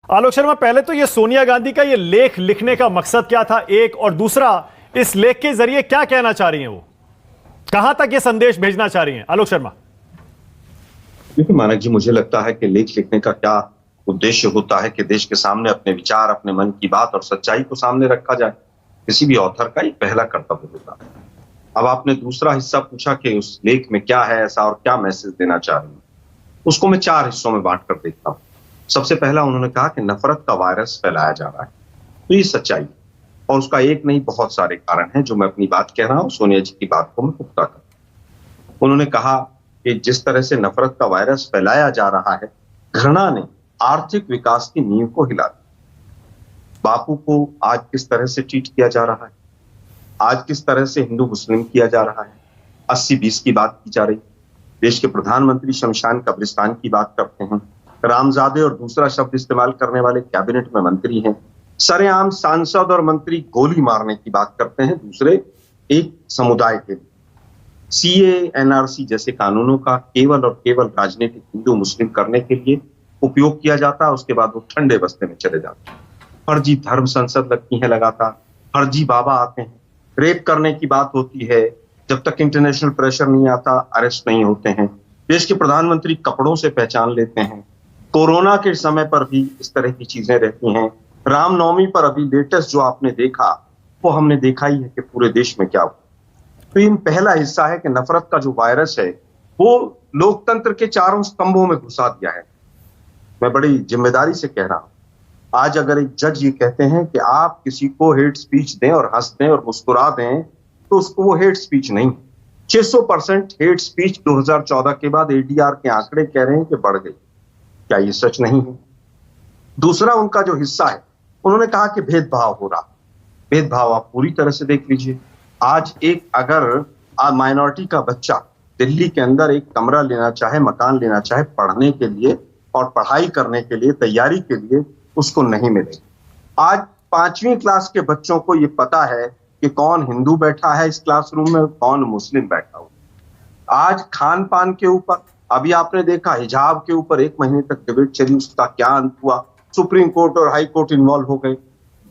आलोक शर्मा, पहले तो ये सोनिया गांधी का ये लेख लिखने का मकसद क्या था, एक, और दूसरा, इस लेख के जरिए क्या कहना चाह रही हैं वो, कहां तक ये संदेश भेजना चाह रही हैं? आलोक शर्मा। देखिए मानक जी, मुझे लगता है कि लेख लिखने का क्या उद्देश्य होता है कि देश के सामने अपने विचार, अपने मन की बात और सच्चाई को सामने रखा जाए। किसी भी ऑथर का ये पहला कर्तव्य होता है। अब आपने दूसरा हिस्सा पूछा कि उस लेख में क्या है ऐसा और क्या मैसेज देना चाह रही है। उसको मैं 4 हिस्सों में बांट कर देखता हूं। सबसे पहला उन्होंने कहा कि नफरत का वायरस फैलाया जा रहा है, तो ये सच्चाई, और उसका एक नहीं बहुत सारे कारण हैं जो मैं अपनी बात कह रहा हूं, सोनिया जी की बात को मैं पुख्ता कर। उन्होंने कहा कि जिस तरह से नफरत का वायरस फैलाया जा रहा है, घृणा ने आर्थिक विकास की नींव को हिला दिया। बापू को आज किस तरह से ट्रीट किया जा रहा है, आज किस तरह से हिंदू मुस्लिम किया जा रहा है, 80-20 की बात की जा रही। देश के प्रधानमंत्री शमशान कब्रिस्तान की बात करते हैं, रामजादे और दूसरा शब्द इस्तेमाल करने वाले कैबिनेट में मंत्री हैं, सरेआम सांसद और मंत्री गोली मारने की बात करते हैं दूसरे एक समुदाय के लिए। सीए, एनआरसी जैसे कानूनों का केवल और केवल राजनीतिक हिंदू मुस्लिम करने के लिए उपयोग किया जाता है, उसके बाद वो ठंडे बस्ते में चले जाते हैं। फर्जी धर्म संसद लगती है लगातार, फर्जी बाबा आते हैं, रेप करने की बात होती है, जब तक इंटरनेशनल प्रेशर नहीं आता अरेस्ट नहीं होते हैं। देश के प्रधानमंत्री कपड़ों से पहचान लेते हैं। कोरोना के समय पर भी इस तरह की चीजें रहती हैं। रामनवमी पर अभी लेटेस्ट जो आपने देखा, वो हमने देखा ही है कि पूरे देश में क्या हुआ। तो ये पहला हिस्सा है कि नफरत का जो वायरस है वो लोकतंत्र के चारों स्तंभों में घुसा दिया है। मैं बड़ी जिम्मेदारी से कह रहा हूं, आज अगर एक जज ये कहते हैं कि आप किसी को हेट स्पीच दें और हंस दें और मुस्कुरा दें, तो उसको वो हेट स्पीच नहीं। 600% हेट स्पीच 2014 के बाद एडीआर के आंकड़े कह रहे हैं कि बढ़ गई। क्या ये सच नहीं है? दूसरा उनका जो हिस्सा है, उन्होंने कहा कि भेदभाव हो रहा। भेदभाव आप पूरी तरह से देख लीजिए। आज एक अगर माइनॉरिटी का बच्चा दिल्ली के अंदर एक कमरा लेना चाहे, मकान लेना चाहे पढ़ने के लिए और पढ़ाई करने के लिए, तैयारी के लिए, उसको नहीं मिलेगा। आज 5वीं क्लास के बच्चों को ये पता है कि कौन हिंदू बैठा है इस क्लासरूम में, कौन मुस्लिम बैठा हुआ। आज खान पान के ऊपर, अभी आपने देखा हिजाब के ऊपर 1 महीने तक डिबेट चली, उसका क्या अंत हुआ? सुप्रीम कोर्ट और हाई कोर्ट इन्वॉल्व हो गए।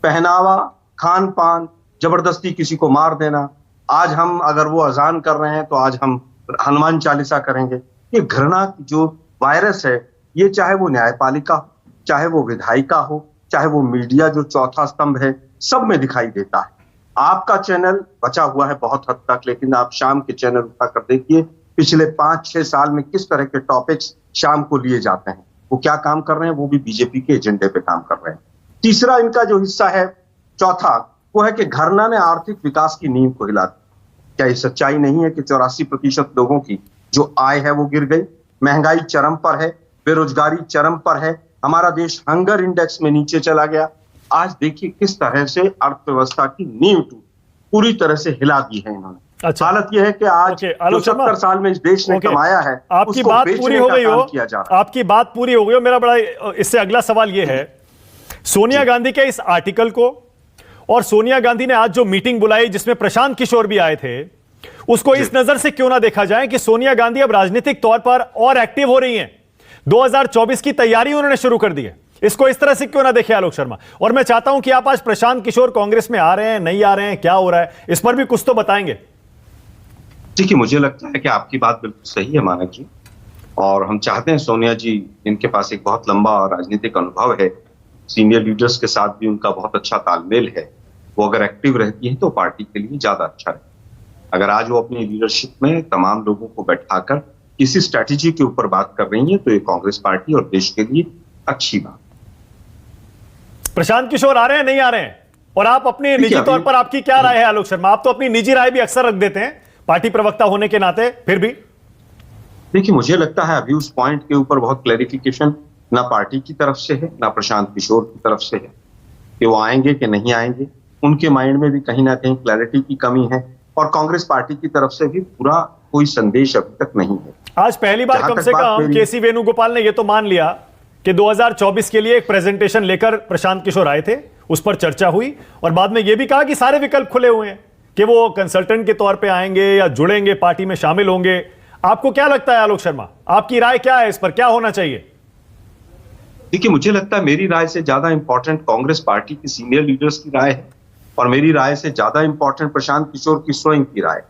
पहनावा, खान पान, जबरदस्ती किसी को मार देना। आज हम अगर वो अजान कर रहे हैं तो आज हम हनुमान चालीसा करेंगे। ये घृणा की जो वायरस है, ये चाहे वो न्यायपालिका हो, चाहे वो विधायिका हो, चाहे वो मीडिया जो चौथा स्तंभ है, सब में दिखाई देता है। आपका चैनल बचा हुआ है बहुत हद तक, लेकिन आप शाम के चैनल उठाकर देखिए, पिछले 5-6 साल में किस तरह के टॉपिक्स शाम को लिए जाते हैं। वो क्या काम कर रहे हैं? वो भी बीजेपी के एजेंडे पे काम कर रहे हैं। तीसरा इनका जो हिस्सा है, चौथा, वो है कि घृणा ने आर्थिक विकास की नींव को हिला दिया। क्या ये सच्चाई नहीं है कि 84% लोगों की जो आय है वो गिर गई? महंगाई चरम पर है, बेरोजगारी चरम पर है, हमारा देश हंगर इंडेक्स में नीचे चला गया। आज देखिए किस तरह से अर्थव्यवस्था की नींव पूरी तरह से हिला दी है इन्होंने। अच्छा, हालत यह है कि आज 70 साल में इस देश ने कमाया है, आपकी बात पूरी हो गई हो, आपकी बात पूरी हो गई हो। मेरा बड़ा इससे अगला सवाल यह है, सोनिया गांधी के इस आर्टिकल को, और सोनिया गांधी ने आज जो मीटिंग बुलाई जिसमें प्रशांत किशोर भी आए थे, उसको इस नजर से क्यों ना देखा जाए कि सोनिया गांधी अब राजनीतिक तौर पर और एक्टिव हो रही हैं, 2024 की तैयारी उन्होंने शुरू कर दी है। इसको इस तरह से क्यों ना देखे आलोक शर्मा? और मैं चाहता हूं कि आप आज प्रशांत किशोर कांग्रेस में आ रहे हैं, नहीं आ रहे हैं, क्या हो रहा है, इस पर भी कुछ तो बताएंगे। देखिए, मुझे लगता है कि आपकी बात बिल्कुल सही है मानक जी, और हम चाहते हैं सोनिया जी, इनके पास एक बहुत लंबा राजनीतिक अनुभव है, सीनियर लीडर्स के साथ भी उनका बहुत अच्छा तालमेल है। वो अगर एक्टिव रहती है तो पार्टी के लिए ज्यादा अच्छा है। अगर आज वो अपनी लीडरशिप में तमाम लोगों को बैठाकर किसी स्ट्रैटेजी के ऊपर बात कर रही है तो ये कांग्रेस पार्टी और देश के लिए अच्छी बात। प्रशांत किशोर आ रहे हैं, नहीं आ रहे हैं? और आप अपने निजी तौर पर आपकी क्या राय है आलोक शर्मा? आप तो अपनी निजी राय भी अक्सर रख देते हैं पार्टी प्रवक्ता होने के नाते, फिर भी देखिए, मुझे लगता है अभी उस पॉइंट के ऊपर बहुत क्लैरिफिकेशन ना पार्टी की तरफ से है, ना प्रशांत किशोर की तरफ से है कि वो आएंगे कि नहीं आएंगे। उनके माइंड में भी कहीं ना कहीं क्लैरिटी की कमी है, और कांग्रेस पार्टी की तरफ से भी पूरा कोई संदेश अभी तक नहीं है। आज पहली बार कम से कम केसी वेणुगोपाल ने यह तो मान लिया कि 2024 के लिए एक प्रेजेंटेशन लेकर प्रशांत किशोर आए थे, उस पर चर्चा हुई, और बाद में यह भी कहा कि सारे विकल्प खुले हुए हैं कि वो कंसल्टेंट के तौर पे आएंगे या जुड़ेंगे, पार्टी में शामिल होंगे। आपको क्या लगता है आलोक शर्मा, आपकी राय क्या है इस पर, क्या होना चाहिए? देखिए, मुझे लगता है मेरी राय से ज्यादा इंपॉर्टेंट कांग्रेस पार्टी की सीनियर लीडर्स की राय है और मेरी राय से ज्यादा इंपॉर्टेंट प्रशांत किशोर की स्वयं की राय।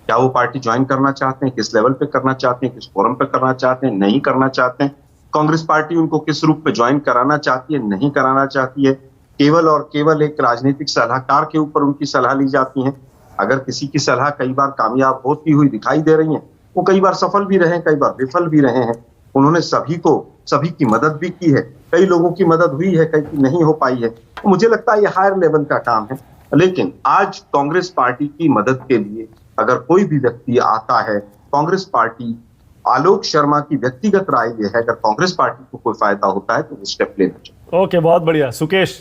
क्या वो पार्टी ज्वाइन करना चाहते हैं, किस लेवल पे करना चाहते हैं, किस फोरम पे करना चाहते हैं, नहीं करना चाहते हैं, कांग्रेस पार्टी उनको किस रूप में ज्वाइन कराना चाहती है, नहीं कराना चाहती है, केवल और केवल एक राजनीतिक सलाहकार के ऊपर उनकी सलाह ली जाती है। अगर किसी की सलाह कई बार कामयाब होती हुई दिखाई दे रही है, वो कई बार सफल भी रहे, कई बार विफल भी रहे हैं। उन्होंने सभी की मदद भी की है, कई लोगों की मदद हुई है, कई की नहीं हो पाई है। तो मुझे लगता है ये हायर लेवल का काम है। लेकिन आज कांग्रेस पार्टी की मदद के लिए अगर कोई भी व्यक्ति आता है, कांग्रेस पार्टी, आलोक शर्मा की व्यक्तिगत राय यह है, अगर कांग्रेस पार्टी को कोई फायदा होता है तो वो स्टेप लेना चाहिए। ओके, बहुत बढ़िया सुकेश।